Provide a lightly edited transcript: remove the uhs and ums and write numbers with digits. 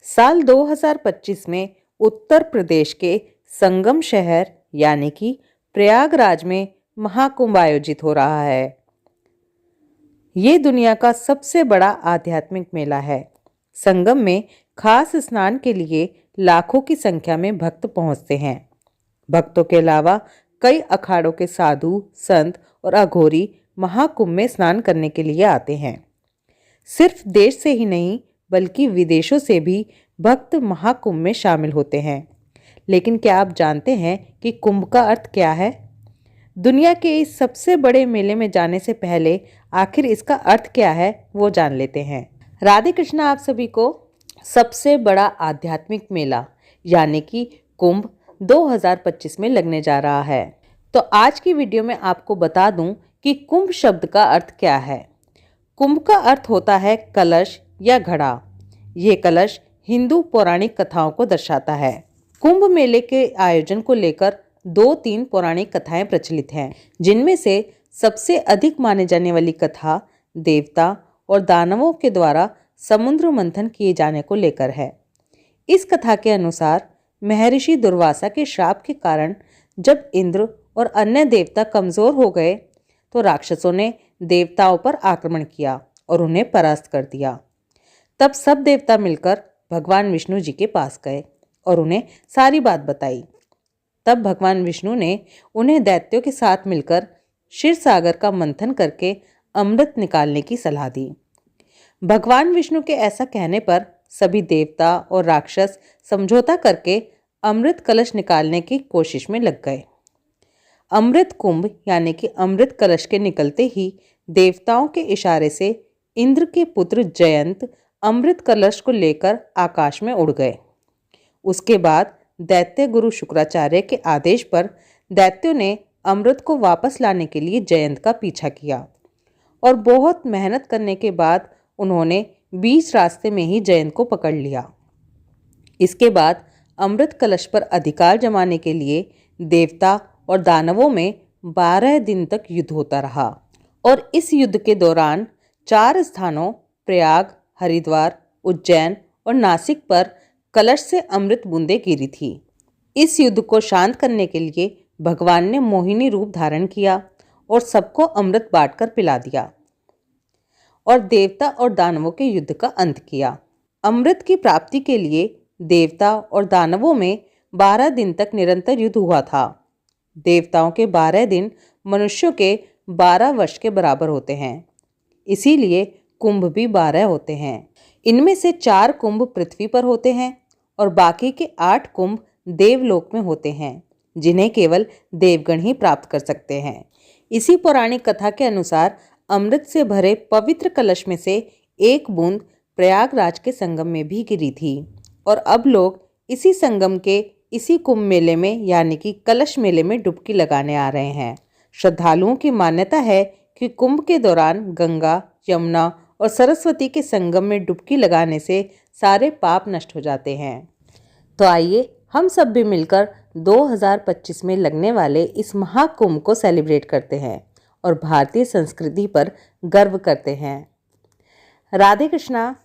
साल 2025 में उत्तर प्रदेश के संगम शहर यानी कि प्रयागराज में महाकुंभ आयोजित हो रहा है। ये दुनिया का सबसे बड़ा आध्यात्मिक मेला है। संगम में खास स्नान के लिए लाखों की संख्या में भक्त पहुंचते हैं। भक्तों के अलावा कई अखाड़ों के साधु, संत और अघोरी महाकुंभ में स्नान करने के लिए आते हैं। सिर्फ देश से ही नहीं बल्कि विदेशों से भी भक्त महाकुंभ में शामिल होते हैं। लेकिन क्या आप जानते हैं कि कुंभ का अर्थ क्या है? दुनिया के इस सबसे बड़े मेले में जाने से पहले आखिर इसका अर्थ क्या है वो जान लेते हैं। राधे कृष्णा आप सभी को। सबसे बड़ा आध्यात्मिक मेला यानी कि कुंभ 2025 में लगने जा रहा है। तो आज की वीडियो में आपको बता दूं कि कुंभ शब्द का अर्थ क्या है। कुंभ का अर्थ होता है कलश या घड़ा। ये कलश हिंदू पौराणिक कथाओं को दर्शाता है। कुंभ मेले के आयोजन को लेकर 2-3 पौराणिक कथाएं प्रचलित हैं, जिनमें से सबसे अधिक माने जाने वाली कथा देवता और दानवों के द्वारा समुद्र मंथन किए जाने को लेकर है। इस कथा के अनुसार महर्षि दुर्वासा के श्राप के कारण जब इंद्र और अन्य देवता कमजोर हो गए तो राक्षसों ने देवताओं पर आक्रमण किया और उन्हें परास्त कर दिया। तब सब देवता मिलकर भगवान विष्णु जी के पास गए और उन्हें सारी बात बताई। तब भगवान विष्णु ने उन्हें दैत्यों के साथ मिलकर क्षीर सागर का मंथन करके अमृत निकालने की सलाह दी। भगवान विष्णु के ऐसा कहने पर सभी देवता और राक्षस समझौता करके अमृत कलश निकालने की कोशिश में लग गए। अमृत कुंभ यानी कि अमृत कलश के निकलते ही देवताओं के इशारे से इंद्र के पुत्र जयंत अमृत कलश को लेकर आकाश में उड़ गए। उसके बाद दैत्य गुरु शुक्राचार्य के आदेश पर दैत्यों ने अमृत को वापस लाने के लिए जयंत का पीछा किया और बहुत मेहनत करने के बाद उन्होंने बीच रास्ते में ही जयंत को पकड़ लिया। इसके बाद अमृत कलश पर अधिकार जमाने के लिए देवता और दानवों में 12 दिन तक युद्ध होता रहा और इस युद्ध के दौरान 4 स्थानों प्रयाग, हरिद्वार, उज्जैन और नासिक पर कलश से अमृत बूंदें गिरी थी। इस युद्ध को शांत करने के लिए भगवान ने मोहिनी रूप धारण किया और सबको अमृत बांटकर पिला दिया और देवता और दानवों के युद्ध का अंत किया। अमृत की प्राप्ति के लिए देवता और दानवों में 12 दिन तक निरंतर युद्ध हुआ था। देवताओं के 12 दिन मनुष्यों के 12 वर्ष के बराबर होते हैं, इसीलिए कुंभ भी 12 होते हैं। इनमें से 4 कुंभ पृथ्वी पर होते हैं और बाकी के 8 कुंभ देवलोक में होते हैं, जिन्हें केवल देवगण ही प्राप्त कर सकते हैं। इसी पौराणिक कथा के अनुसार अमृत से भरे पवित्र कलश में से एक बूंद प्रयागराज के संगम में भी गिरी थी और अब लोग इसी संगम के इसी कुंभ मेले में यानी कि कलश मेले में डुबकी लगाने आ रहे हैं। श्रद्धालुओं की मान्यता है कि कुंभ के दौरान गंगा, यमुना और सरस्वती के संगम में डुबकी लगाने से सारे पाप नष्ट हो जाते हैं। तो आइए हम सब भी मिलकर 2025 में लगने वाले इस महाकुंभ को सेलिब्रेट करते हैं और भारतीय संस्कृति पर गर्व करते हैं। राधे कृष्णा।